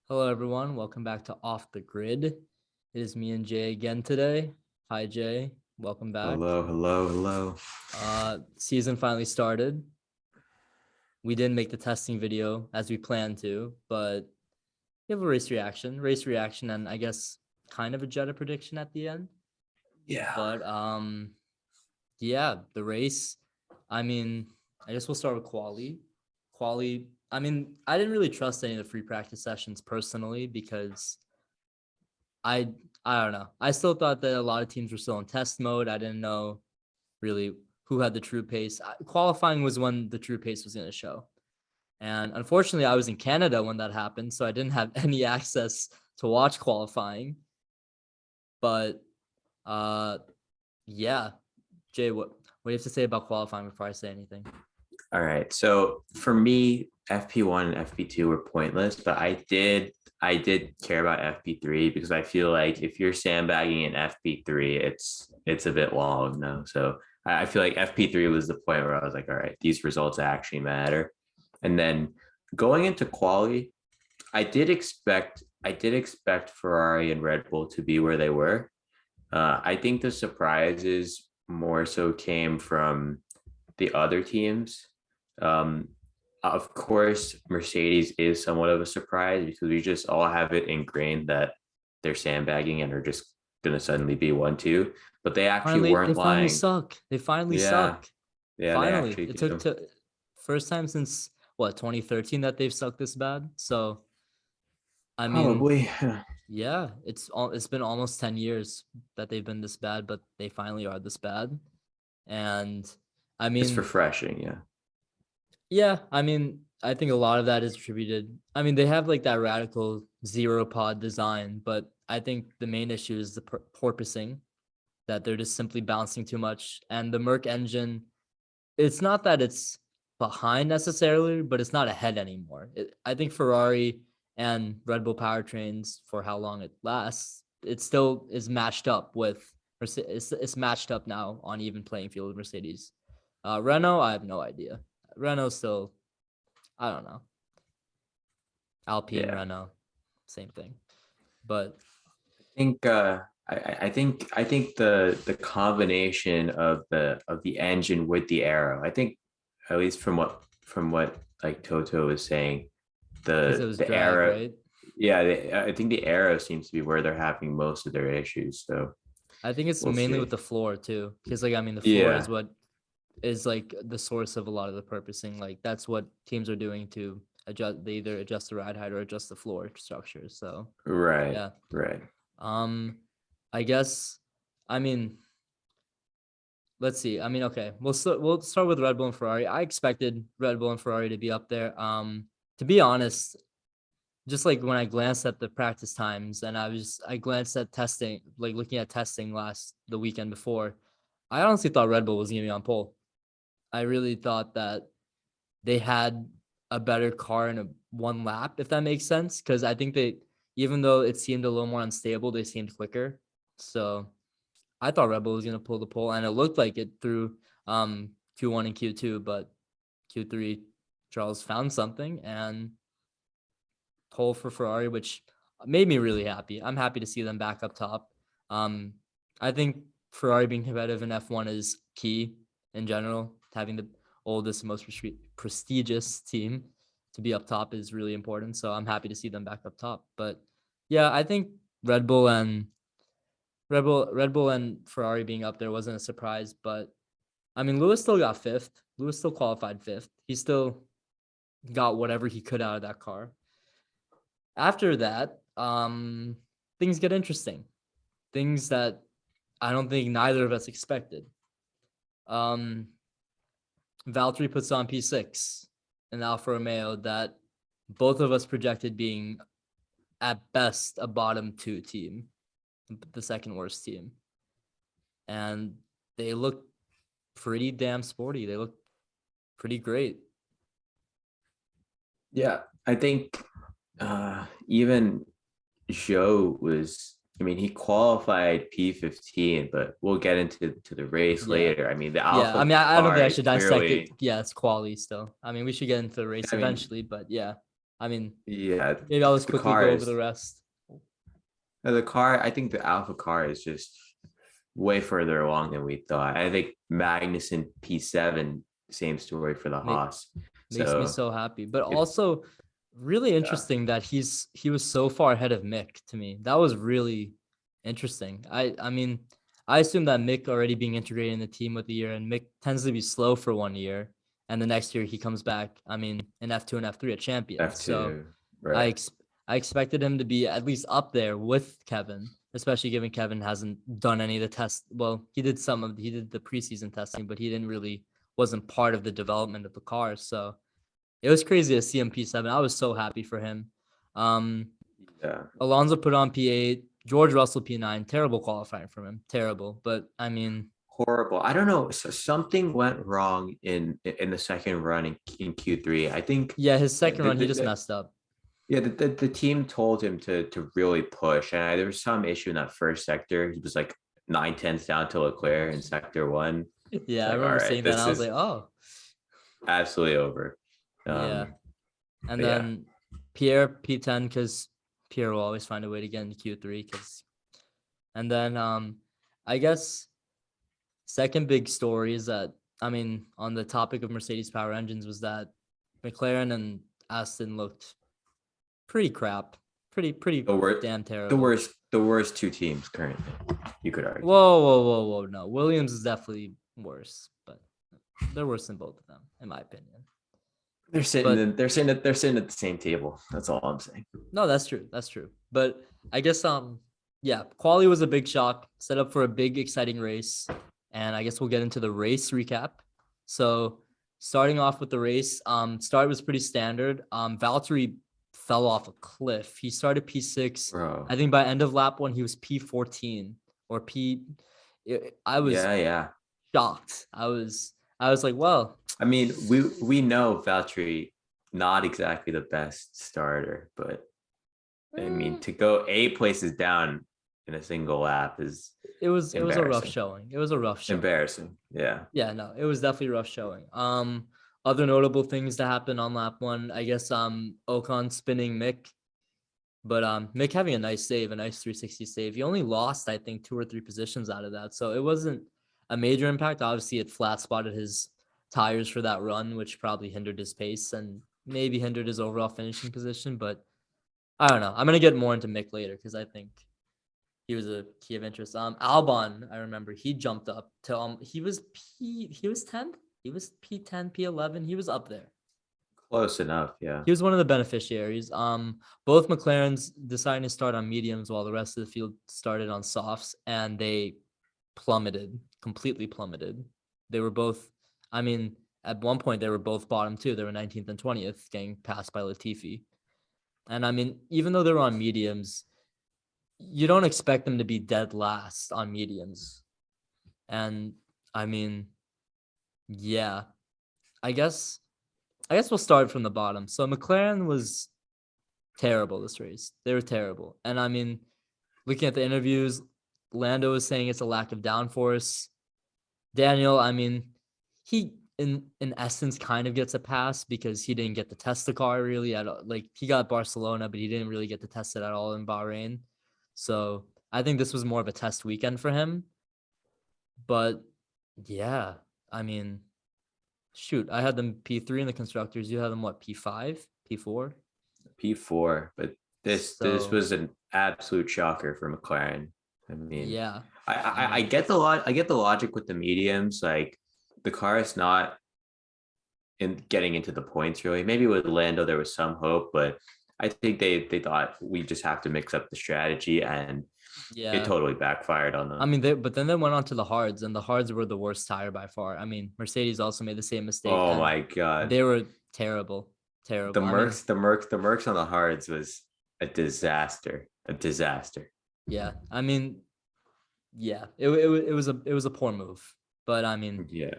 Hello, everyone. Welcome back to Off the Grid. It is me and Jay again today. Hi, Jay. Welcome back. Hello, hello, hello. Season finally started. We didn't make the testing video as we planned to, but we have a race reaction, and I guess kind of a Jetta prediction at the end. Yeah. But yeah, the race. I mean, I guess we'll start with quali. Quali. I mean, I didn't really trust any of the free practice sessions personally because I I don't know. I still thought that a lot of teams were still in test mode. I didn't know really who had the true pace. Qualifying was when the true pace was going to show. And unfortunately, I was in Canada when that happened, so I didn't have any access to watch qualifying. But uh yeah, Jay, what do you have to say about qualifying before I say anything? All right. So for me, FP1 and FP2 were pointless, but I did care about FP3 because I feel like if you're sandbagging in FP3, it's a bit long now. So I feel like FP3 was the point where I was like, all right, these results actually matter. And then going into quali, I did expect Ferrari and Red Bull to be where they were. I think the surprises more so came from the other teams. Um, of course, Mercedes is somewhat of a surprise because we just all have it ingrained that they're sandbagging and are just going to suddenly be 1-2, but they actually They weren't finally lying. suck. They finally Yeah, suck. yeah, they Finally. actually It took do. to first time since what, 2013 that they've sucked this bad. So, I mean, Probably. yeah, it's been almost 10 years that they've been this bad, but they finally are this bad. And I It's mean, refreshing. Yeah. yeah, I mean, I think a lot of that is attributed. I mean, they have like that radical zero pod design, but I think the main issue is the porpoising, that they're just simply bouncing too much. And the Merc engine, it's not that it's behind necessarily, but it's not ahead anymore. I think Ferrari and Red Bull powertrains, for how long it lasts, it still is matched up with it's matched up now on even playing field with Mercedes. Renault, I have no idea. Renault still, I don't know. Alpine, Yeah. Renault, same thing. But think I think the combination of the engine with the arrow. I think at least from what like Toto was saying, because it the was the drag, arrow. right? Yeah, I think the arrow seems to be where they're having most of their issues. So I think it's we'll mainly with see. the floor too, because like I mean, the floor is Yeah, what is like the source of a lot of the purposing. Like that's what teams are doing to adjust. They either adjust the ride height or adjust the floor structure. So right, yeah. right. Um, I guess. I mean, let's see. I mean, okay. We'll start with Red Bull and Ferrari. I expected Red Bull and Ferrari to be up there. To be honest, just like when I glanced at the practice times and I glanced at testing, like looking at testing the weekend before, I honestly thought Red Bull was gonna be on pole. I really thought that they had a better car in a one lap, if that makes sense. Because I think they, even though it seemed a little more unstable, they seemed quicker. So I thought Red Bull was gonna pull the pole, and it looked like it through Q1 and Q2, but Q3 Charles found something and pole for Ferrari, which made me really happy. I'm happy to see them back up top. Um, I think Ferrari being competitive in F1 is key in general. Having the oldest, most prestigious team to be up top is really important. So I'm happy to see them back up top. But yeah, I think Red Bull and Red Bull and Ferrari being up there wasn't a surprise. But I mean, Lewis still got fifth. Lewis still qualified fifth. He still got whatever he could out of that car. After that, things get interesting. Things that I don't think neither of us expected. Um, Valtteri puts on P6 and Alfa Romeo that both of us projected being at best a bottom two team, the second worst team. And they look pretty damn sporty. They look pretty great. Yeah, I think even Joe was, I mean, he qualified P15, but we'll get into the race Yeah. later. I mean, the Yeah. I Alpha mean, I don't think I car should dissect it. clearly, Yeah, it's quality still. I mean, we should get into the race I mean, eventually, but yeah. I mean, Yeah, maybe I'll just the quickly go car over the is rest. the car. I think the Alpha car is just way further along than we thought. I think Magnussen P7, same story for the Make, Haas. makes me So so happy. But if also really yeah, interesting that he was so far ahead of Mick to me. That was really interesting. I mean, I assume that Mick already being integrated in the team with the year, and Mick tends to be slow for 1 year, and the next year he comes back. I mean, in F2 and F3 a champion. So F2, I right? I expected him to be at least up there with Kevin, especially given Kevin hasn't done any of the tests. Well, he did the preseason testing, but he didn't really wasn't part of the development of the car. So it was crazy to see him P7. I was so happy for him. Um, Yeah, Alonso put on P8, George Russell P9. Terrible qualifying from him. Terrible. But I mean, horrible. I don't know. So something went wrong in the second run in Q3. I think yeah, his the, second the, run, he the, just the messed up. yeah the team told him to really push, and there was some issue in that first sector. He was like 9 tenths down to Leclerc in sector one. It's Yeah, I like, all remember right, seeing that. And this I was is like, oh, absolutely over. yeah. Um, And but yeah, then Pierre P10 because Pierre will always find a way to get into Q3. And then I guess second big story is that I mean on the topic of Mercedes power engines was that McLaren and Aston looked pretty crap, pretty the worst, damn the terrible. worst, the worst two teams currently. You could argue. Whoa! No, Williams is definitely worse, but they're worse than both of them in my opinion. They're sitting But in, they're sitting at the same table. That's all I'm saying. no, that's true. That's true. But I guess yeah, quali was a big shock, set up for a big exciting race. And I guess we'll get into the race recap. So starting off with the race, start was pretty standard. Valtteri fell off a cliff. He started P6. Bro. I think by end of lap one, he was P14 or I was Yeah, yeah. shocked. I was like, well, I mean, we know Valtteri not exactly the best starter, but I mean mm, to go 8 places down in a single lap is it was a rough embarrassing. showing. It was a rough showing. Embarrassing. Yeah. Yeah, no, it was definitely a rough showing. Other notable things that happened on lap one, I guess Ocon spinning Mick, but Mick having a nice save, a nice 360 save. He only lost, I think, 2 or 3 positions out of that. So it wasn't a major impact. Obviously, it flat spotted his tires for that run, which probably hindered his pace and maybe hindered his overall finishing position. But I don't know. I'm gonna get more into Mick later because I think he was a key of interest. Albon, I remember he jumped up to he was 10th. He was P10, P11. He was up there. Close enough. Yeah. He was one of the beneficiaries. Both McLarens deciding to start on mediums while the rest of the field started on softs, and they plummeted, completely plummeted. They were both, I mean, at one point they were both bottom two. They were 19th and 20th, getting passed by Latifi. And I mean, even though they were on mediums, you don't expect them to be dead last on mediums. And I mean, yeah, I guess we'll start from the bottom. So McLaren was terrible this race. They were terrible. And I mean, looking at the interviews, Lando was saying it's a lack of downforce. Daniel, I mean, he in essence kind of gets a pass because he didn't get to test the car really at all. Like he got Barcelona, but he didn't really get to test it at all in Bahrain. So I think this was more of a test weekend for him. But yeah, I mean, shoot, I had them P3 in the constructors. You had them what, P5, P4? P4, but this So was an absolute shocker for McLaren. I mean, yeah, I I mean, get I get the logic with the mediums. Like the car is not in getting into the points really. Maybe with Lando there was some hope, but I think they thought we just have to mix up the strategy, and it yeah. totally backfired on I them. mean, but then they went on to the hards, and the hards were the worst tire by far. I mean, Mercedes also made the same mistake, Oh and my god, they were terrible, the terrible. I mean, Mercs, the Mercs, the Mercs on the hards was a disaster, a disaster. yeah, I mean, yeah, it was a poor move. But I mean, Yeah,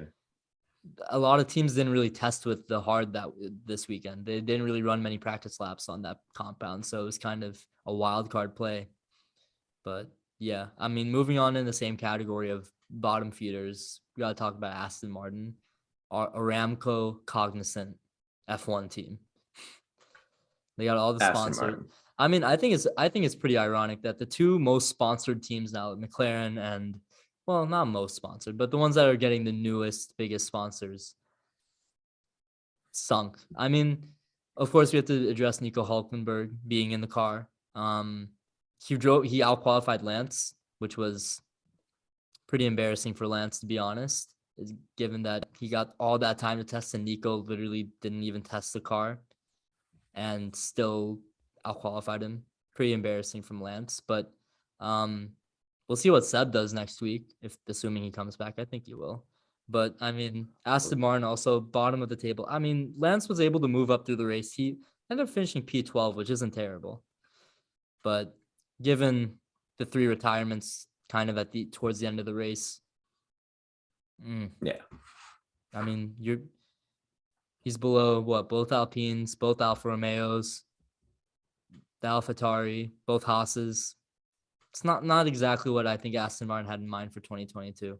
a lot of teams didn't really test with the hard that this weekend. They didn't really run many practice laps on that compound, so it was kind of a wild card play. But yeah, I mean, moving on in the same category of bottom feeders, we got to talk about Aston Martin, our Aramco cognizant F1 team. They got all the Aston sponsored. Martin. I mean, I think it's pretty ironic that the two most sponsored teams now, McLaren and, well, not most sponsored, but the ones that are getting the newest, biggest sponsors, sunk. I mean, of course, we have to address Nico Hulkenberg being in the car. He out qualified Lance, which was pretty embarrassing for Lance, to be honest, given that he got all that time to test and Nico literally didn't even test the car and still out qualified him. Pretty embarrassing from Lance, but we'll see what Seb does next week, if assuming he comes back. I think he will. But I mean, Aston Martin also bottom of the table. I mean, Lance was able to move up through the race. He ended up finishing P12, which isn't terrible. But given the 3 retirements kind of towards the end of the race, Yeah. I mean, he's below what, both Alpines, both Alfa Romeos, the AlphaTauri, both Haas's. It's not exactly what I think Aston Martin had in mind for 2022.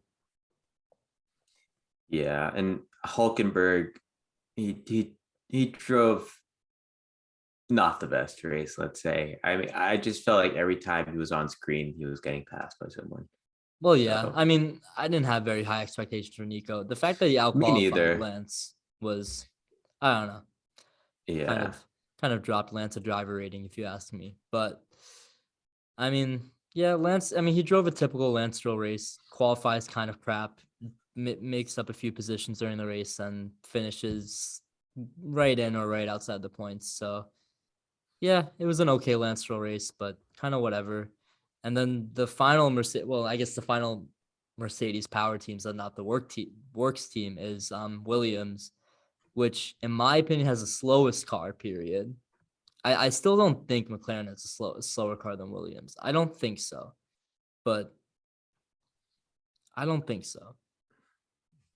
Yeah, and Hulkenberg, he drove not the best race, let's say. I mean, I just felt like every time he was on screen, he was getting passed by someone. Well, yeah. So I mean, I didn't have very high expectations for Nico. The fact that he me outqualified neither. Lance was, I don't know, kind Yeah. of kind of dropped Lance a driver rating, if you ask me. But I mean, yeah, Lance. I mean, he drove a typical Lance Stroll race. Qualifies kind of crap. Makes up a few positions during the race and finishes right in or right outside the points. So yeah, it was an okay Lance Stroll race, but kind of whatever. And then the final Mercedes, well, I guess the final Mercedes power teams, and not the works team, is Williams, which in my opinion has the slowest car. Period. I still don't think McLaren has a slower car than Williams. I don't think so, but I don't think so.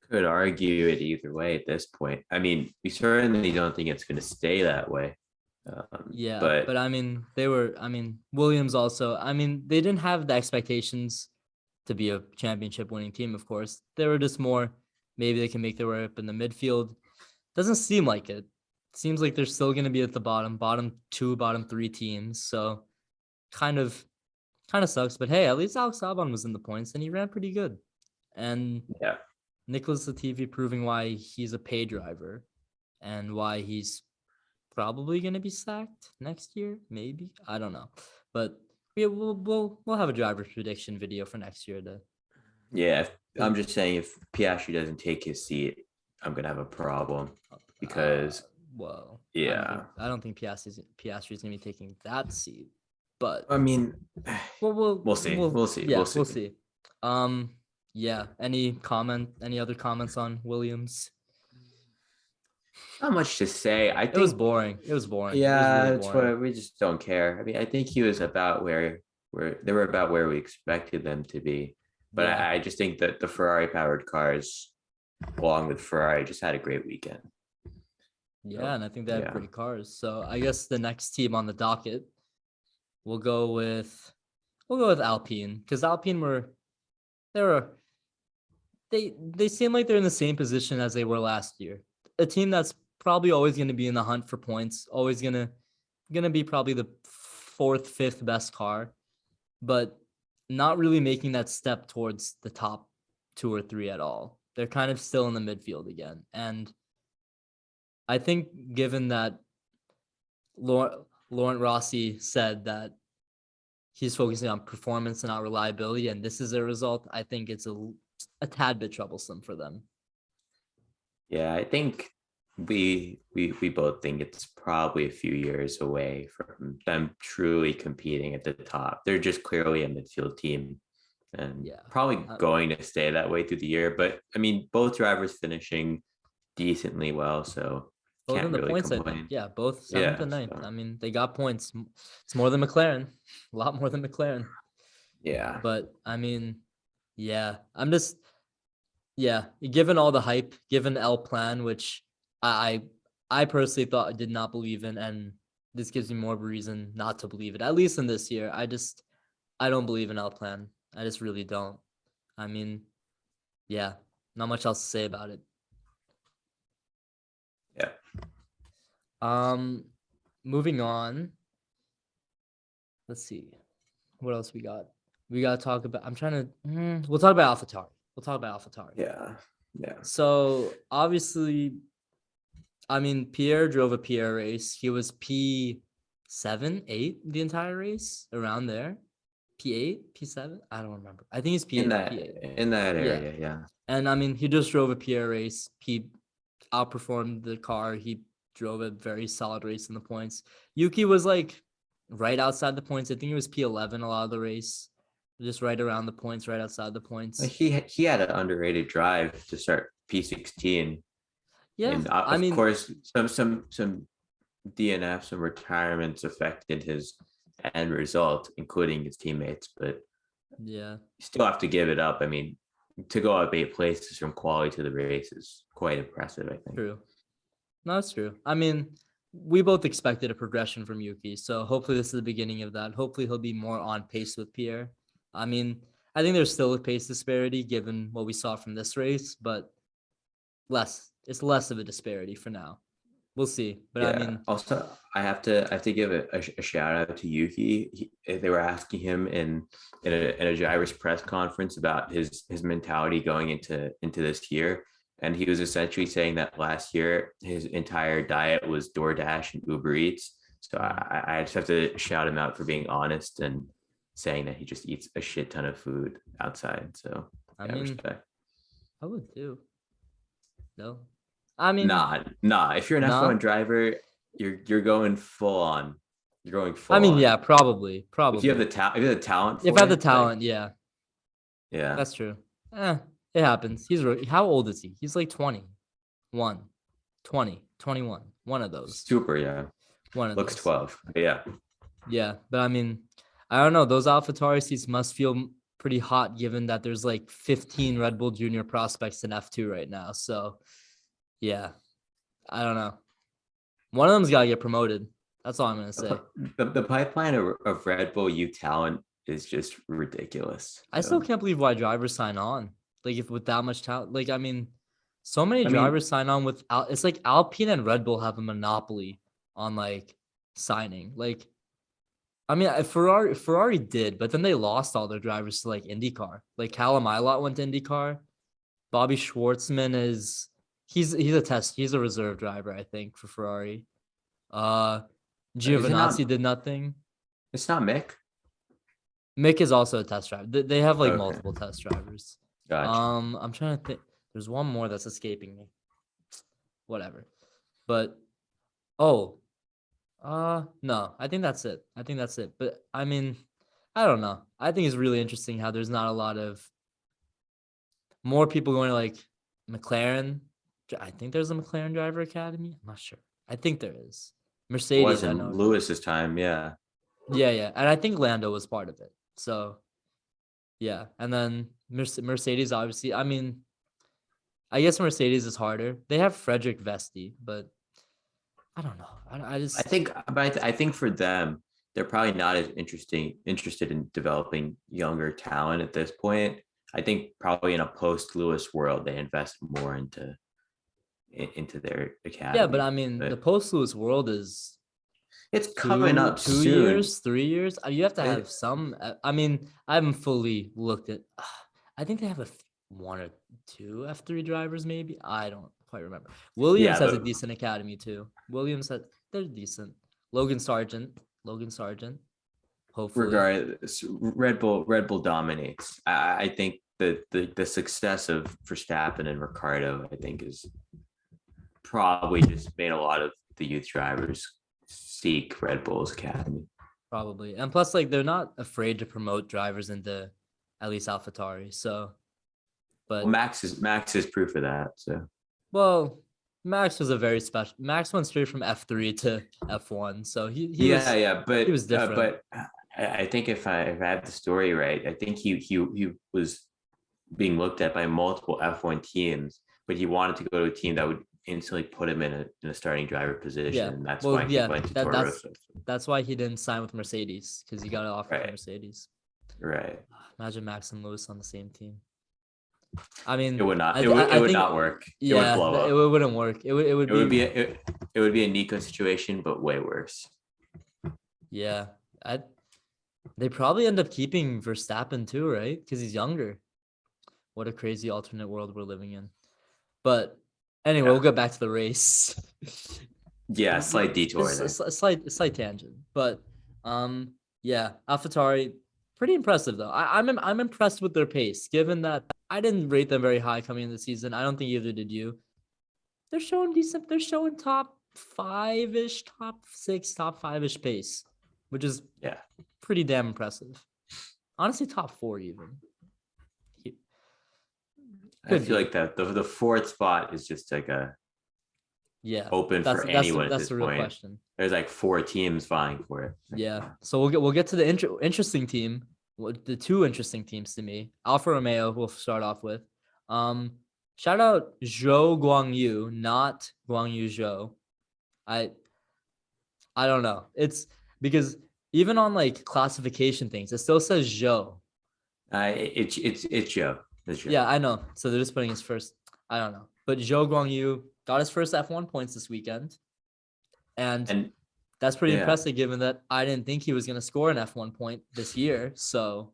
Could argue it either way at this point. I mean, we certainly don't think it's going to stay that way. Yeah, But but I mean, Williams also, I mean, they didn't have the expectations to be a championship winning team, of course. They were just more, maybe they can make their way up in the midfield. Doesn't seem like it. Seems like they're still going to be at the bottom 2, bottom 3 teams. So kind of sucks. But hey, at least Alex Albon was in the points and he ran pretty good. And yeah, Nicholas Latifi proving why he's a pay driver and why he's probably going to be sacked next year. Maybe, I don't know, but we'll have a driver's prediction video for next year yeah. I'm to just saying, if Piastri doesn't take his seat, I'm gonna have a problem because well, yeah. I don't think Piastri's gonna be taking that seat, but I mean, we'll see. We'll see. yeah, We'll see. we'll see. Yeah. Any other comments on Williams? Not much to say. I It was think boring. It was boring. It was yeah, really it's boring. what we just don't care. I mean, I think he was about where they were about where we expected them to be. But Yeah. I just think that the Ferrari powered cars, along with Ferrari, just had a great weekend. Yeah, So, and I think they have yeah. great cars. So I guess the next team on the docket, we'll go with Alpine, because Alpine they were they seem like they're in the same position as they were last year. A team that's probably always going to be in the hunt for points, always gonna be probably the 4th, 5th best car, but not really making that step towards the top 2 or 3 at all. They're kind of still in the midfield again, and I think given that Laurent Rossi said that he's focusing on performance and not reliability, and this is a result, I think it's a tad bit troublesome for them. Yeah, I think we both think it's probably a few years away from them truly competing at the top. They're just clearly a midfield team and Yeah. probably going to stay that way through the year. But I mean, both drivers finishing decently well, so Both can't in the really points, I complain. think. Yeah, both 7th Yeah, and 9th. so, I mean, they got points. It's more than McLaren, a lot more than McLaren. yeah. But I mean, yeah, given all the hype, given L Plan, which I personally thought I did not believe in, and this gives me more of a reason not to believe it, at least in this year. I don't believe in L Plan. I just really don't. I mean, yeah, not much else to say about it. Yeah. Um, moving on. Let's see. What else we got? We got to talk about. I'm trying to. We'll talk about AlphaTauri. We'll talk about AlphaTauri. Yeah. Yeah. So obviously, I mean, Pierre drove a Pierre race. He was P7, 8 the entire race, around there. P8, P7. I don't remember. I think it's P8. In that Yeah. area, yeah. And I mean, he just drove a Pierre race. He outperformed the car. He drove a very solid race in the points. Yuki was like right outside the points. I think it was P11 a lot of the race, just right around the points, right outside the points. He had an underrated drive to start P16. Yeah, And I of mean, course, some DNF, some retirements affected his end result, including his teammates. But yeah, you still have to give it up. I mean, to go up 8 places from quality to the race is quite impressive, I think. true. No, it's true. I mean, we both expected a progression from Yuki, so hopefully this is the beginning of that. Hopefully he'll be more on pace with Pierre. I mean, I think there's still a pace disparity given what we saw from this race, but it's less of a disparity for now. We'll see. But I mean, also I have to give a shout out to Yuki. They were asking him in a driver's press conference about his mentality going into this year, and he was essentially saying that last year his entire diet was DoorDash and Uber Eats. So I just have to shout him out for being honest and saying that he just eats a shit ton of food outside. So I mean, respect. I would too. No, I mean, Nah. If you're an nah. F1 driver, you're going full on. You're going full. I mean, on. yeah, probably. If you have the talent, if you have the talent. If I have the talent, yeah, yeah, that's true. It happens. How old is he? He's like 21, 20, 21. One of those. super. Yeah, One of looks those. 12. Yeah, Yeah, but I mean, I don't know. Those AlphaTauri seats must feel pretty hot given that there's like 15 Red Bull Junior prospects in F2 right now. So, yeah, I don't know. One of them's got to get promoted. That's all I'm going to say. The pipeline of Red Bull youth talent is just ridiculous. I still can't believe why drivers sign on. Like, if with that much talent, like, I mean, so many drivers sign on with, it's like Alpine and Red Bull have a monopoly on like signing. Like, I mean, Ferrari did, but then they lost all their drivers to like IndyCar. Like Callum Ilott went to IndyCar. Bobby Schwartzman he's a reserve driver, I think, for Ferrari. Giovinazzi did nothing. It's not Mick. Mick is also a test driver. They have like Okay. multiple test drivers. Gotcha. I'm trying to think. There's one more that's escaping me. Whatever. But no, I think that's it. But I mean, I don't know. I think it's really interesting how there's not a lot of more people going to like McLaren. I think there's a McLaren driver academy. I'm not sure. I think there is. Mercedes. It wasn't Lewis's time. Yeah. Yeah. And I think Lando was part of it. So, yeah. And then Mercedes, obviously. I mean, I guess Mercedes is harder. They have Frederick Vesti, but I don't know. I think for them, they're probably not as interested in developing younger talent at this point. I think probably in a post-Lewis world, they invest more into their academy. Yeah, but I mean, the post-Lewis world is it's coming up 2 soon. years, 3 years. You have to have some. I mean, I haven't fully looked at. I think they have one or two F3 drivers, maybe. I don't quite remember. Williams has a decent academy too. They're decent. Logan Sargent. Hopefully. Regardless, Red Bull dominates. I think the success of Verstappen and Ricciardo, I think, is probably just made a lot of the youth drivers seek Red Bull's academy. Probably. And plus, like, they're not afraid to promote drivers into at least AlphaTauri. So, but Max is proof of that. So, well, Max was a very special. Max went straight from F3 to F1, so he but he was different. But I think if I have the story right, I think he was being looked at by multiple F1 teams, but he wanted to go to a team that would instantly put him in a starting driver position. Yeah. And that's why he went to Toro Rosso. That's why he didn't sign with Mercedes, because he got an offer from Mercedes. Right. Imagine Max and Lewis on the same team. I mean, it would not. It would not work. Yeah, it wouldn't work. It would be a Nico situation, but way worse. Yeah, I they probably end up keeping Verstappen too, right? Because he's younger. What a crazy alternate world we're living in. But anyway, Yeah. we'll get back to the race. Yeah, slight detour Just there. a slight tangent, but yeah, AlphaTauri pretty impressive though. I'm impressed with their pace, given that I didn't rate them very high coming into the season. I don't think either did you. They're showing decent. They're showing top five ish, top six, top five ish pace, which is Yeah. pretty damn impressive. Honestly, top four even. I Could feel be. like that the fourth spot is just like a Yeah, open for anyone at that's this the real point. question. There's like 4 teams vying for it. Yeah. So we'll get to the interesting team. The two interesting teams to me. Alfa Romeo we'll start off with. Um, shout out Zhou Guangyu, not Guangyu Zhou. I I don't know. It's because even on like classification things, it still says Zhou. It's Joe. It's Joe. Yeah, I know. So they're just putting his first. I don't know. But Zhou Guangyu got his first F1 points this weekend. And And that's pretty yeah, impressive given that I didn't think he was going to score an F1 point this year. So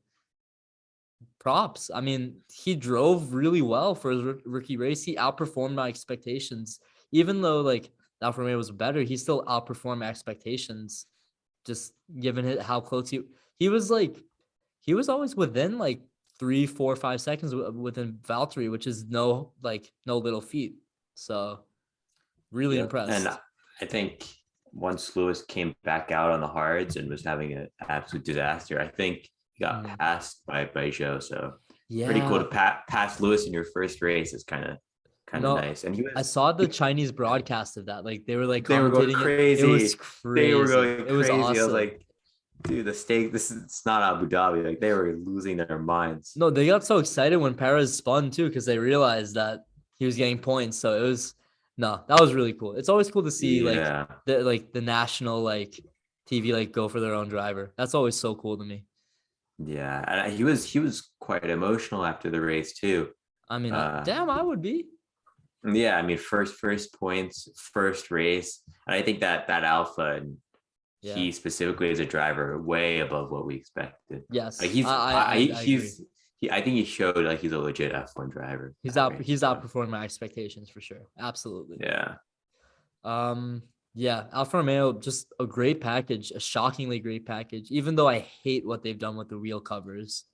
props. I mean, he drove really well for his rookie race. He outperformed my expectations. Even though like Alfa Romeo was better, he still outperformed my expectations. Just given it how close he was like he was always within like 3, 4, 5 seconds within Valtteri, which is no little feat. So really yep. And impressed. I think once Lewis came back out on the hards and was having an absolute disaster, I think he got passed by Joe. So pretty cool Yeah. to pass Lewis in your first race is kind of No, nice. And I saw the Chinese broadcast of that. Like they were like they were going commentating it. It was crazy. They were crazy. going It was crazy. I was awesome. like, dude, the stake. This is it's not Abu Dhabi. Like they were losing their minds. No, they got so excited when Perez spun too because they realized that he was getting points. So it was no, that was really cool. It's always cool to see Yeah, the national TV go for their own driver. That's always so cool to me. yeah. And he was quite emotional after the race too. I mean, Uh, damn, I would be. yeah. I mean, first points, first race, and I think that Alpha and Yeah. he specifically as a driver way above what we expected. Like Yes. he's I agree. I think he showed like he's a legit F1 driver. He's outperformed my expectations for sure. Absolutely. Yeah. Yeah, Alfa Romeo, just a great package, a shockingly great package, even though I hate what they've done with the wheel covers.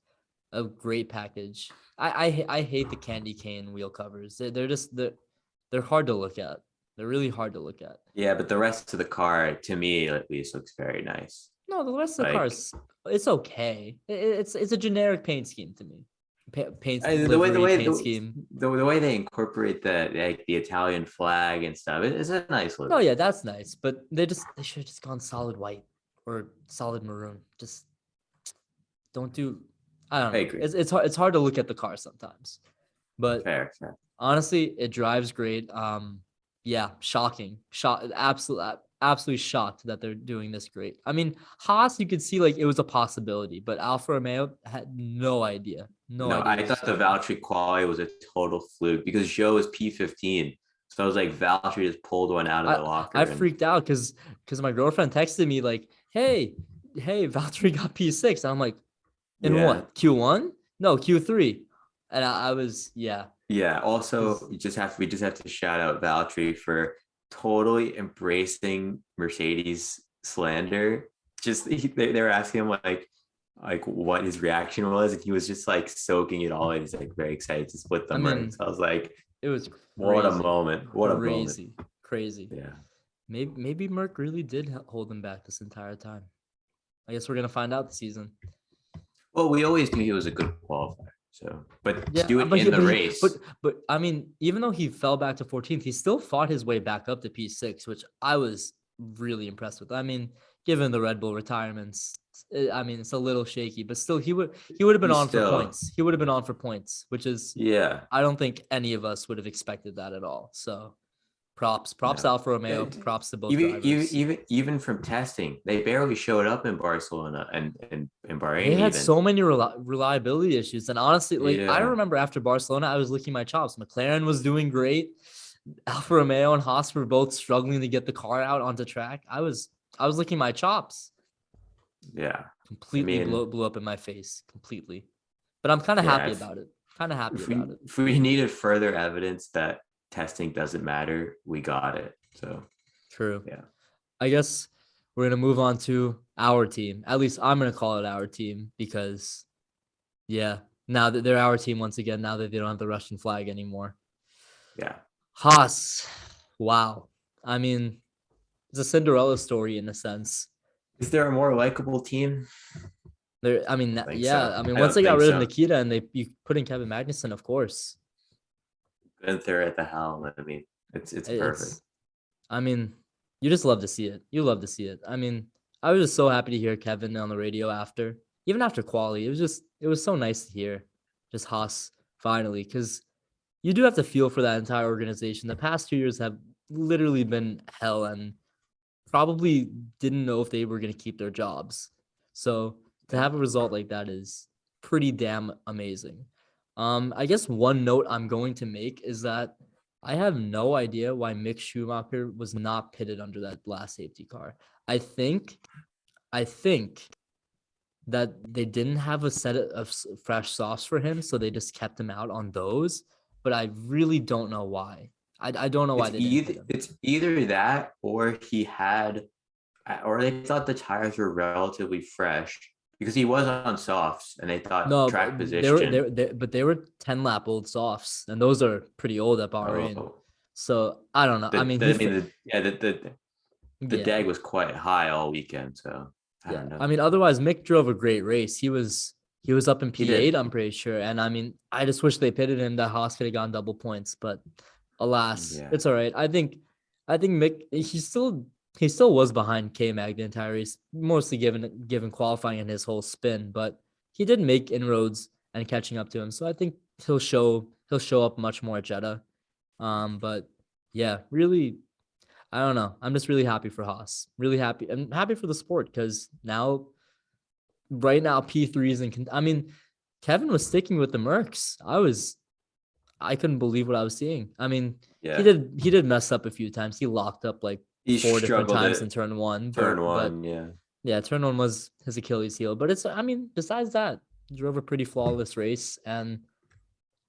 A great package. I hate the candy cane wheel covers. They're hard to look at. They're really hard to look at. Yeah, but the rest of the car, to me at least, looks very nice. No, the rest of the Like cars, it's okay. It's a generic paint scheme to me. Paint the way livery paint scheme. the way they incorporate the Italian flag and stuff, it's a nice look. No, yeah, that's nice, but they should have just gone solid white or solid maroon. Just don't do. I don't know. I agree. It's hard to look at the car sometimes, but Fair. honestly, it drives great. Yeah, shocking, absolutely shocked that they're doing this great. I mean, Haas, you could see it was a possibility, but Alfa Romeo had no idea, no No, idea. I thought the Valtteri quali was a total fluke because Joe was P15. So I was like, Valtteri just pulled one out of the locker. I freaked out because my girlfriend texted me hey, Valtteri got P6. I'm like, in what? Q1? No, Q3. And I was, yeah. Yeah. Also, we just have to shout out Valtteri for totally embracing Mercedes slander. Just they were asking him what his reaction was, and he was just soaking it all in. He's very excited to split the money. So I was like, it was crazy. What a moment. What crazy, a moment. Crazy. Yeah. Maybe Merc really did hold him back this entire time. I guess we're gonna find out this season. Well, we always knew he was a good qualifier. So, but to do it in the race. But I mean, even though he fell back to 14th, he still fought his way back up to P6, which I was really impressed with. I mean, given the Red Bull retirements, I mean, it's a little shaky, but still, he would have been on for points. He would have been on for points, which is I don't think any of us would have expected that at all. So, props Alfa Romeo, props to both drivers. Even from testing, they barely showed up in Barcelona and Bahrain. They had so many reliability issues, and honestly, I remember after Barcelona, I was licking my chops. McLaren was doing great. Alfa Romeo and Haas were both struggling to get the car out onto track. I was licking my chops. Yeah. Completely mean, blew up in my face completely. But I'm kind of yeah, happy about it. Kind of happy about it. if we needed further evidence that testing doesn't matter, we got it. So True. yeah. I guess we're gonna move on to our team. At least I'm gonna call it our team because yeah, now that they're our team once again, now that they don't have the Russian flag anymore. Yeah. Haas. Wow. I mean, it's a Cinderella story in a sense. Is there a more likable team? There, I I mean, don't think yeah. so. I mean, I once don't they got think rid of so. Nikita and you put in Kevin Magnussen, of course, Gunther at the helm. I mean, it's perfect. it's. I mean, you just love to see it. You love to see it. I mean, I was just so happy to hear Kevin on the radio after, even after quali. It was so nice to hear, just Haas finally, because you do have to feel for that entire organization. The past 2 years have literally been hell, and probably didn't know if they were going to keep their jobs. So to Yeah. have a result like that is pretty damn amazing. I guess one note I'm going to make is that I have no idea why Mick Schumacher was not pitted under that last safety car. I think, I think that they didn't have a set of fresh softs for him, so they just kept him out on those. But I really don't know why. I don't know why they didn't pit him. It's either that or he had or they thought the tires were relatively fresh because he was on softs and they thought No, track they position. were but they were 10 lap old softs, and those are pretty old at Bahrain. Oh, So I don't know. I mean, I mean the yeah, DAG was quite high all weekend, so I yeah. don't I know. mean, otherwise Mick drove a great race. He was up in He P8, did. I'm pretty sure. And I mean, I just wish they pitted him that Haas could have gotten double points, but alas, Yeah. it's all right. I think Mick he still was behind K Mag the entire race, mostly given qualifying and his whole spin, but he did make inroads and catching up to him. So I think he'll show up much more at Jeddah. But yeah, really, I don't know. I'm just really happy for Haas. Really happy. I'm happy for the sport because now, right now, P3s and I mean, Kevin was sticking with the Mercs. I couldn't believe what I was seeing. I mean, Yeah. he did mess up a few times. He locked up like He 4 different struggled times in at turn one, turn but one. Yeah. yeah, turn one was his Achilles heel. But it's I mean, besides that, he drove a pretty flawless race, and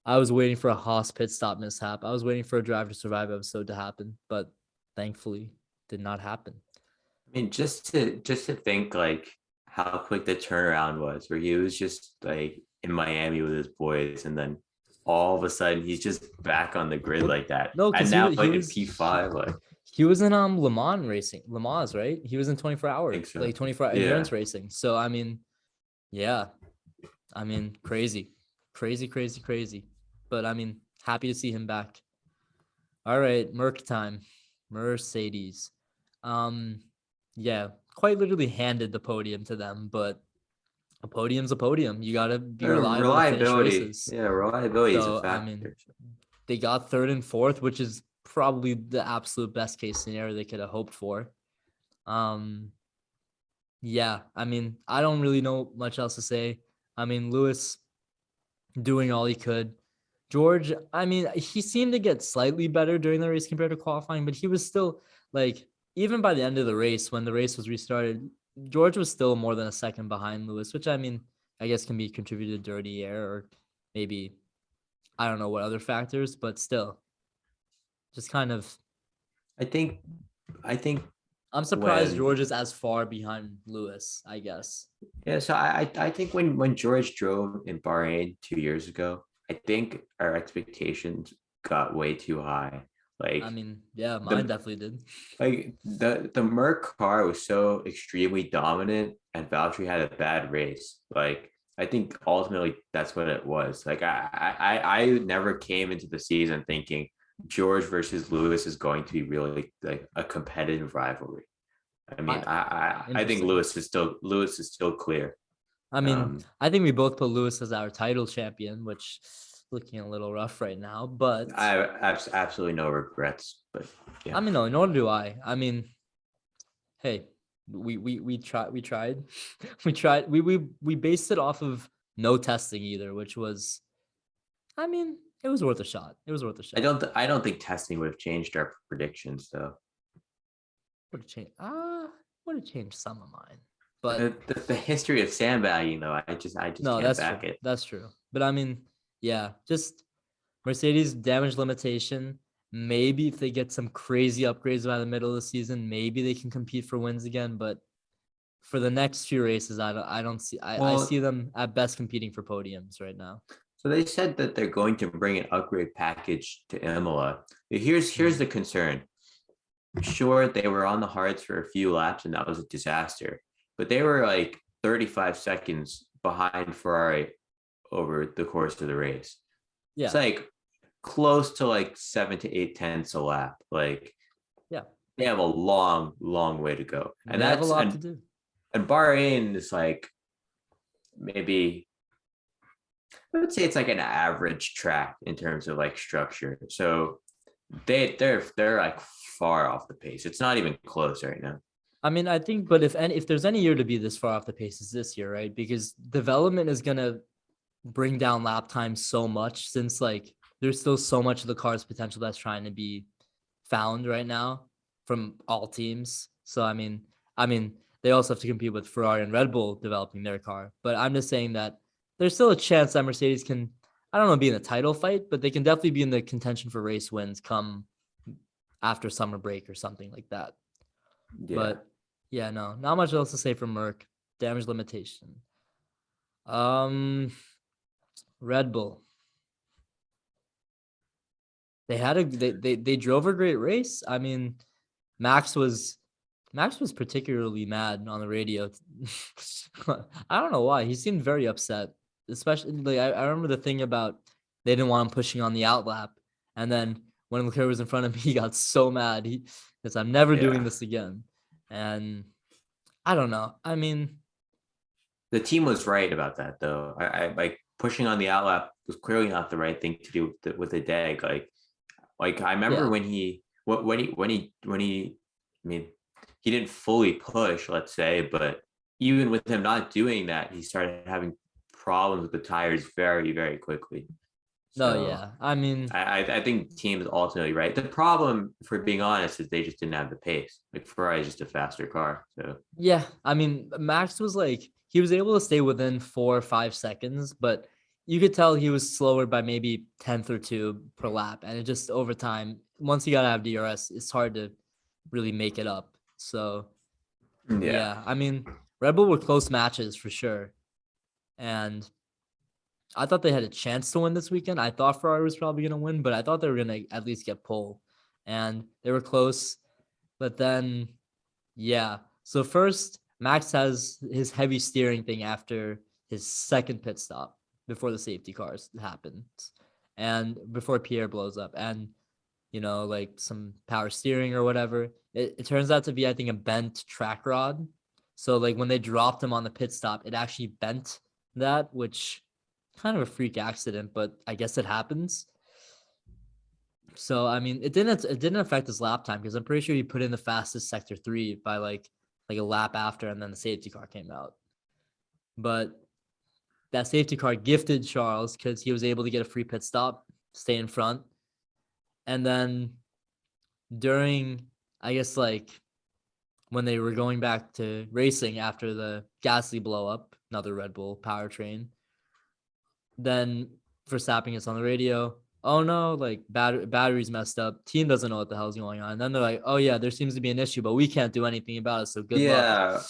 I was waiting for a Haas pit stop mishap. I was waiting for a drive to survive episode to happen, but thankfully did not happen. I mean, just to think like how quick the turnaround was, where he was just like in Miami with his boys, and then all of a sudden he's just back on the grid like that, No, and because now like in P5, like he was in Le Mans, right? He was in 24 I hour, think so. like 24-hour Yeah, endurance racing. So I mean, yeah, I mean, crazy, crazy, crazy, crazy. But I mean, happy to see him back. All right, Merc time. Mercedes. Um, yeah, quite literally handed the podium to them, but a podium's a podium. You gotta be reliable to finish reliability. races. Yeah, reliability is a So I mean, factor. they got third and fourth, which is probably the absolute best case scenario they could have hoped for. Um, yeah, I mean, I don't really know much else to say. I mean, Lewis doing all he could. George, I mean, he seemed to get slightly better during the race compared to qualifying, but he was still like, even by the end of the race, when the race was restarted, George was still more than a second behind Lewis, which I mean, I guess can be contributed to dirty air or maybe, I don't know what other factors, but still, just kind of, I think I think I'm surprised when George is as far behind Lewis, I guess. yeah, so I think when George drove in Bahrain 2 years ago, I think our expectations got way too high. I Like mean, yeah, mine the definitely did. the Merc car was so extremely dominant, and Valtteri had a bad race. Like I think ultimately that's what it was. Like I never came into the season thinking George versus Lewis is going to be really like a competitive rivalry. I mean, I I think Interesting. Lewis is still clear. I mean, Um, I think we both put Lewis as our title champion, which looking a little rough right now. But I have absolutely no regrets, but I yeah, mean, no, nor do I. I mean, hey, we tried, we tried. We based it off of no testing either, which was, I mean, it was worth a shot. It was worth a shot. I don't think testing would have changed our predictions though. Would have changed. Would have changed some of mine. But The history of sandbagging, though, I just no, can't that's true. back it. That's true. But I mean, yeah, just Mercedes damage limitation. Maybe if they get some crazy upgrades by the middle of the season, maybe they can compete for wins again. But for the next few races, I don't see. I see Well, them at best competing for podiums right now. so they said that they're going to bring an upgrade package to Imola. Here's the concern. Sure, they were on the hards for a few laps, and that was a disaster. But they were like 35 seconds behind Ferrari over the course of the race. It's Yeah, like close to like 7 to 8 tenths a lap. Like yeah, they have a long, long way to go. And they have a that's lot to do. and Bahrain is like maybe I would say it's like an average track in terms of like structure. So they're like far off the pace. It's not even close right now. I mean, I think, but if there's any year to be this far off the pace, it's this year, right? Because development is gonna bring down lap time so much since like there's still so much of the car's potential that's trying to be found right now from all teams. So I mean, they also have to compete with Ferrari and Red Bull developing their car. But I'm just saying that there's still a chance that Mercedes can, I don't know, be in the title fight, but they can definitely be in the contention for race wins come after summer break or something like that. Yeah. But yeah, no, not much else to say for Merck. Damage limitation. Um, Red Bull. They drove a great race. I mean, Max was Max was particularly mad on the radio. I don't know why. He seemed very upset. Especially like I remember the thing about they didn't want him pushing on the outlap. And then when Leclerc was in front of me, he got so mad. He says, I'm never doing Yeah. this again. And I don't know. I mean, The team was right about that though. I like pushing on the outlap was clearly not the right thing to do with the DAG. Like I remember yeah. when I mean he didn't fully push, let's say, but even with him not doing that, he started having problems with the tires very, very quickly. No, So yeah. I mean, I think teams ultimately right. The problem, for being honest, is they just didn't have the pace. Like Ferrari is just a faster car. So yeah. I mean, Max was like he was able to stay within 4 or 5 seconds, but you could tell he was slower by maybe 10th or two per lap. And it just over time, once he got out of DRS, it's hard to really make it up. So yeah. yeah, I mean, Red Bull were close matches for sure. And I thought they had a chance to win this weekend. I thought Ferrari was probably gonna win, but I thought they were gonna at least get pole. And they were close. But then yeah. So first, Max has his heavy steering thing after his second pit stop before the safety cars happens and before Pierre blows up and like some power steering or whatever. It turns out to be, I think, a bent track rod. So like when they dropped him on the pit stop, it actually bent that, which kind of a freak accident, but I guess it happens. So I mean, it didn't affect his lap time because I'm pretty sure he put in the fastest sector 3 by like a lap after, and then the safety car came out. But that safety car gifted Charles because he was able to get a free pit stop, stay in front, and then during I guess like when they were going back to racing after the Gasly blow up, another Red Bull powertrain, then Verstappen gets on the radio. Oh no, like battery's messed up. Team doesn't know what the hell's going on. And then they're like, oh yeah, there seems to be an issue, but we can't do anything about it. So good luck. Yeah.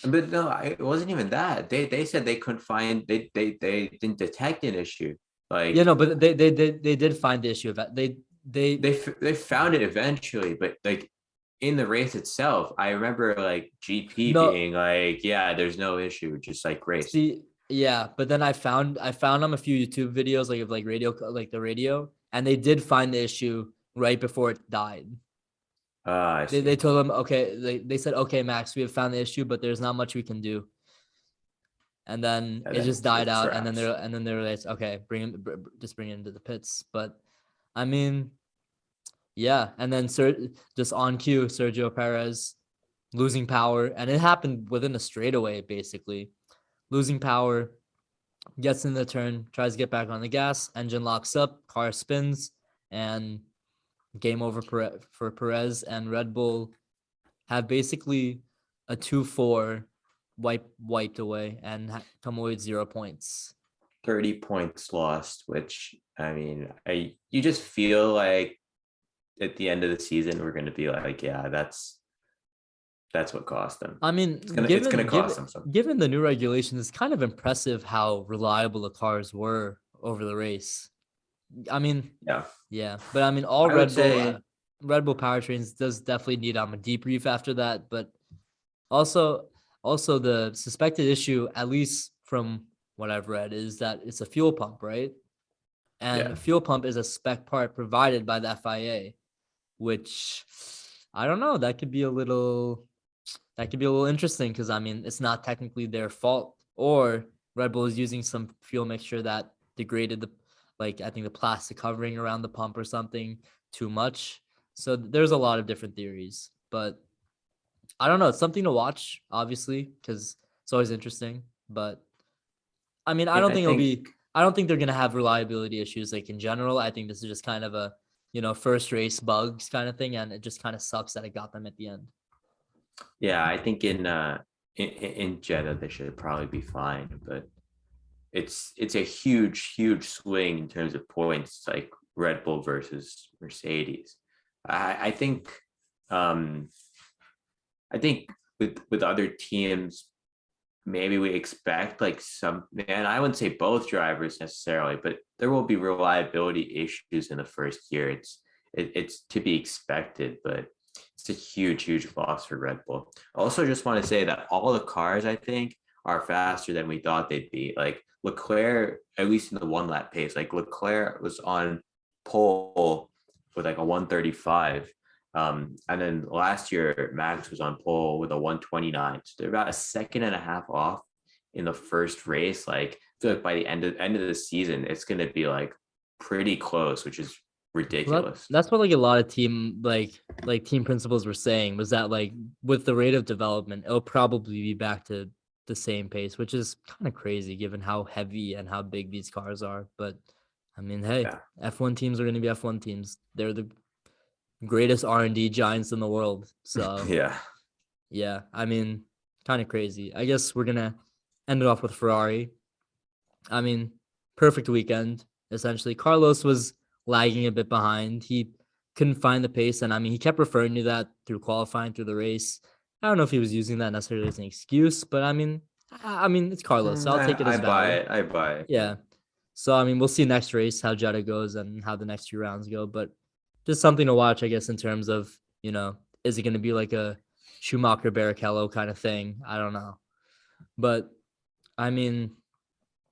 But no, it wasn't even that. They said they couldn't find they didn't detect an issue. Yeah, no, Like but they did find the issue of that. They they found it eventually, but like in the race itself, I remember like GP no being like, "Yeah, there's no issue, just like race." see yeah, but then I found them a few YouTube videos like of like radio like the radio, and they did find the issue right before it died. I They see. told them okay, they said okay, Max, we have found the issue, but there's not much we can do. And then And it then just died it's out, and then wraps. they were like, okay, just bring it into the pits. But I mean, yeah, and then just on cue, Sergio Perez losing power, and it happened within a straightaway, basically losing power, gets in the turn, tries to get back on the gas, engine locks up, car spins, and game over for Perez. And Red Bull have basically a 2-4 wiped away and come away with 0 points. 30 points lost, which I mean, you just feel like at the end of the season we're going to be like, yeah, that's what cost them. I mean, It's gonna cost them something. given the new regulations, it's kind of impressive how reliable the cars were over the race. I mean, Yeah, yeah, but I mean, all I would say Red Bull powertrains does definitely need a debrief after that. But also, the suspected issue, at least from what I've read, is that it's a fuel pump, right? And yeah. a fuel pump is a spec part provided by the FIA, which I don't know. That could be a little interesting because I mean it's not technically their fault, or Red Bull is using some fuel mixture that degraded the I think the plastic covering around the pump or something too much. So there's a lot of different theories, but I don't know. It's something to watch, obviously, because it's always interesting. But I mean, I think I don't think they're gonna have reliability issues in general. I think this is just kind of a first race bugs kind of thing, and it just kind of sucks that it got them at the end. yeah, I think in Jeddah they should probably be fine, but it's a huge swing in terms of points, like Red Bull versus Mercedes. I think um I think with other teams, maybe we expect like some, and I wouldn't say both drivers necessarily, but there will be reliability issues in the first year. It's to be expected, but it's a huge loss for Red Bull. I also just want to say that all the cars, I think, are faster than we thought they'd be. Like Leclerc, at least in the one lap pace, like Leclerc was on pole with like a 135. And then last year, Max was on pole with a 129. So they're about a second and a half off in the first race. Like, I feel like by the end of the season, it's going to be like pretty close, which is ridiculous. That's what a lot of team team principals were saying, was that with the rate of development, it'll probably be back to the same pace, which is kind of crazy given how heavy and how big these cars are. But I mean, hey, Yeah. F1 teams are going to be F1 teams. They're the greatest R&D giants in the world. So Yeah. yeah, I mean, kind of crazy. I guess we're gonna end it off with Ferrari. I mean, perfect weekend, essentially. Carlos was lagging a bit behind. He couldn't find the pace. And I mean, he kept referring to that through qualifying, through the race. I don't know if he was using that necessarily as an excuse, but I mean, it's Carlos, so I'll take it I as buy valid. it. I buy it. Yeah. So, I mean, we'll see next race how Jeddah goes and how the next few rounds go. But just something to watch, I guess, in terms of, is it going to be like a Schumacher Barrichello kind of thing? I don't know. But I mean,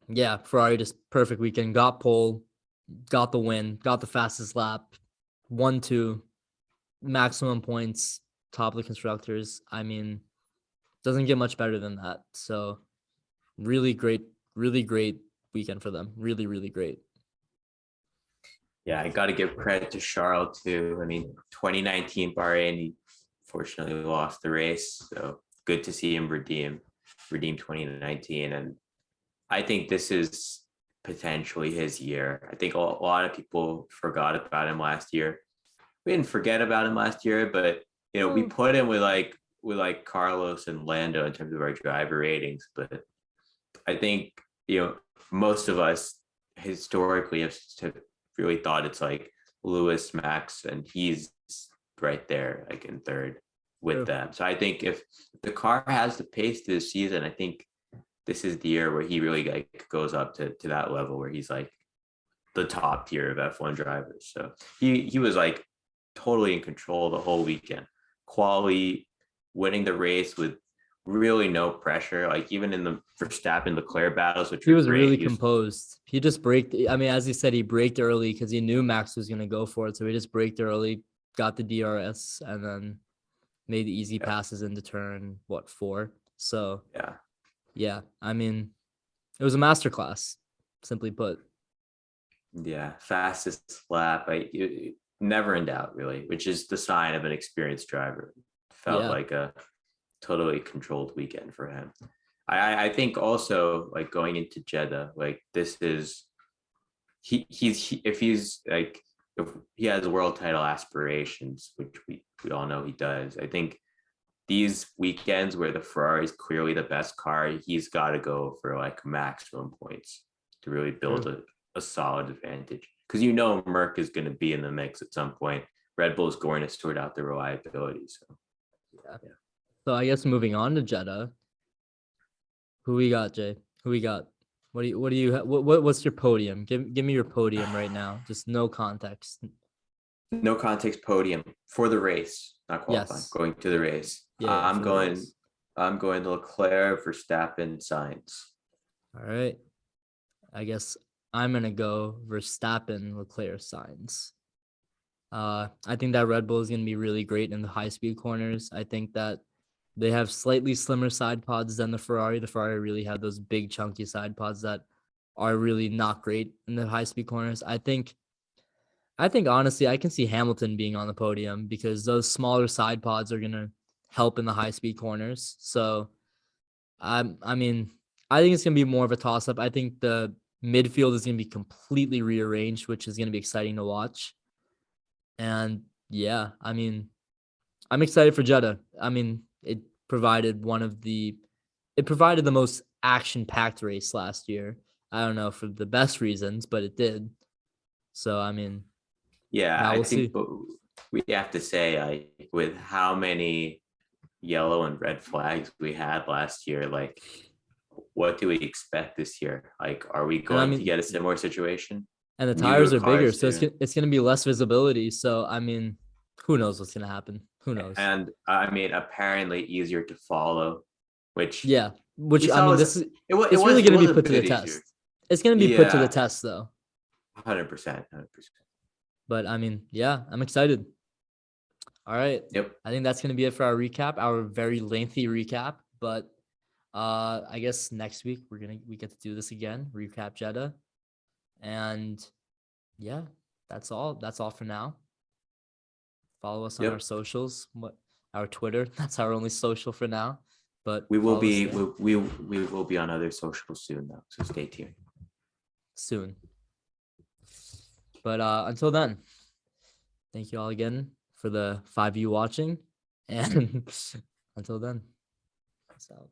yeah, Ferrari just perfect weekend. Got pole, got the win, got the fastest lap, 1-2, maximum points, top of the constructors. I mean, doesn't get much better than that. So really great weekend for them. Really great. Yeah, I got to give credit to Charles too. I mean, 2019 Bahrain, he fortunately lost the race, so good to see him redeem 2019. And I think this is potentially his year. I think a lot of people forgot about him last year. We didn't forget about him last year, but we put him with Carlos and Lando in terms of our driver ratings. But I think most of us historically have really thought it's like Lewis, Max, and he's right there, like in third with True. them. So I think if the car has the pace this season, I think this is the year where he really goes up to that level where he's like the top tier of F1 drivers. So he was like totally in control the whole weekend. Quali, winning the race with really no pressure. Like even in the Verstappen Leclerc battles, which He were was great, really composed. He just braked. I mean, as he said, he braked early because he knew Max was going to go for it. So he just braked early, got the DRS, and then made the easy passes into turn, 4? So yeah, I mean, it was a masterclass, simply put. Yeah, fastest lap. Never in doubt, really, which is the sign of an experienced driver. Felt like a totally controlled weekend for him. I think also like going into Jeddah, like this is if he has world title aspirations, which we all know he does. I think these weekends where the Ferrari is clearly the best car, he's got to go for like maximum points to really build a solid advantage. Because Merc is going to be in the mix at some point. Red Bull is going to sort out the reliability. So Yeah. So I guess moving on to Jeddah. Who we got, Jay? Who we got? What's your podium? Give me your podium right now. Just no context. no context podium for the race, not qualifying. Yes. Going to the race. Yeah, I'm for the going. race. I'm going to Leclerc, Verstappen, Sainz. All right. I guess I'm gonna go Verstappen, Leclerc, Sainz. I think that Red Bull is gonna be really great in the high speed corners. I think that they have slightly slimmer side pods than the Ferrari. The Ferrari really have those big chunky side pods that are really not great in the high speed corners. I think honestly I can see Hamilton being on the podium because those smaller side pods are gonna help in the high speed corners. So I mean, I think it's gonna be more of a toss up. I think the midfield is gonna be completely rearranged, which is gonna be exciting to watch. And yeah, I mean, I'm excited for Jeddah. I mean, it provided the most action-packed race last year. I don't know for the best reasons, but it did. So I mean, Yeah, now I we'll think see. we have to say, like, with how many yellow and red flags we had last year, like, what do we expect this year? Like, are we And I going to mean, get a similar situation? and the tires Newer are bigger, cars so too. it's gonna be less visibility. So I mean, who knows what's gonna happen? Who knows? And I mean, apparently easier to follow, which Yeah, we which I saw mean, was this is it it's really was gonna be a put to the bit test. easier. It's gonna be put to the Yeah, test though. 100%, 100%. But I mean, yeah, I'm excited. All right. Yep. I think that's gonna be it for our recap, our very lengthy recap. But I guess next week we get to do this again, recap Jeddah. And yeah, that's all. That's all for now. Follow us on our Yep. socials, our Twitter. That's our only social for now. But We will follow us be there we will be on other socials soon though, so stay tuned. soon. But until then, thank you all again for the 5 of you watching. And until then, peace out.